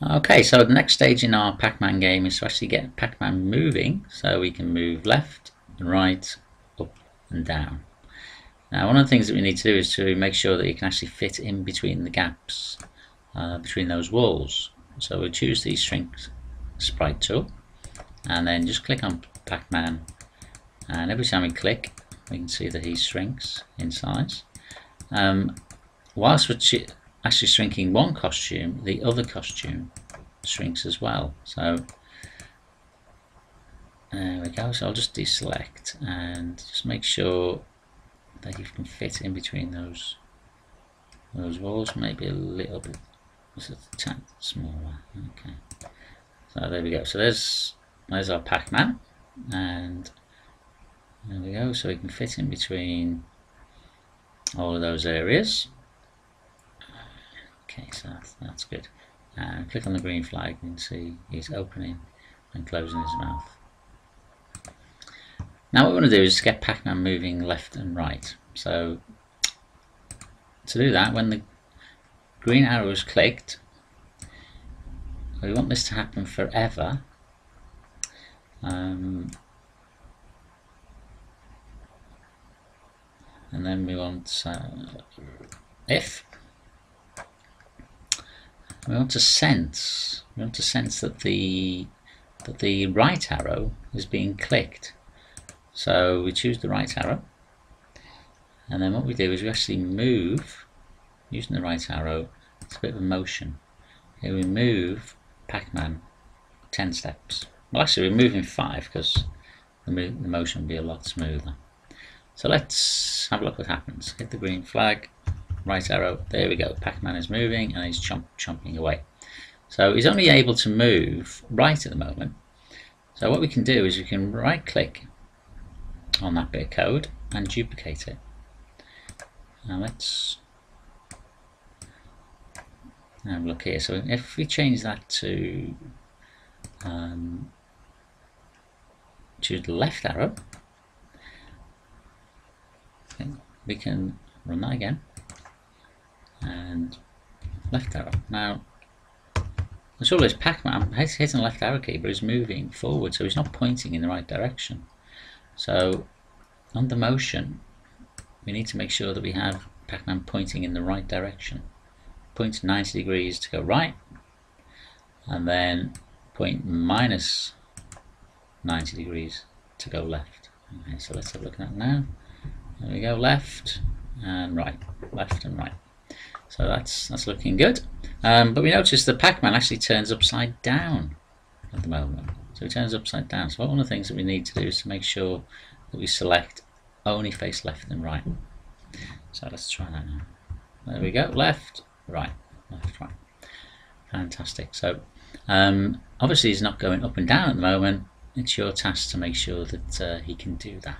Okay, so the next stage in our Pac-Man game is to actually get Pac-Man moving, so we can move left and right, up and down. Now, one of the things that we need to do is to make sure that you can actually fit in between the gaps between those walls. So we'll choose the Shrink Sprite tool, and then just click on Pac-Man, and every time we click, we can see that he shrinks in size. Whilst we're actually shrinking one costume, the other costume shrinks as well. So there we go. So I'll just deselect and just make sure that you can fit in between those walls. Maybe a little bit, just a tad smaller. Okay. So there we go. So there's our Pac-Man, and there we go. So we can fit in between all of those areas. Okay, so that's good. And click on the green flag and see he's opening and closing his mouth. Now what we want to do is get Pac-Man moving left and right. So to do that, when the green arrow is clicked, we want this to happen forever. And then we want if we want to sense that the right arrow is being clicked. So we choose the right arrow, and then what we do is we actually move using the right arrow. It's a bit of a motion. Here we move Pac-Man 10 steps. Well, actually we're moving 5 because the motion will be a lot smoother. So let's have a look what happens. Hit the green flag, right arrow, there we go. Pac-Man is moving and he's chomping away. So he's only able to move right at the moment. So what we can do is we can right click on that bit of code and duplicate it. Now let's have a look here. So if we change that to choose the left arrow, okay, we can run that again, and left arrow. Now the trouble is Pac-Man is hitting the left arrow key, but he's moving forward, so he's not pointing in the right direction. So on the motion, we need to make sure that we have Pac-Man pointing in the right direction. Point 90 degrees to go right, and then point minus 90 degrees to go left. Okay, so let's have a look at that now. There we go, left and right, left and right. So that's looking good. But we notice that Pac-Man actually turns upside down at the moment. So it turns upside down. So one of the things that we need to do is to make sure that we select only face left and right. So let's try that now. There we go, left, right, left, right. Fantastic. So obviously he's not going up and down at the moment. It's your task to make sure that he can do that.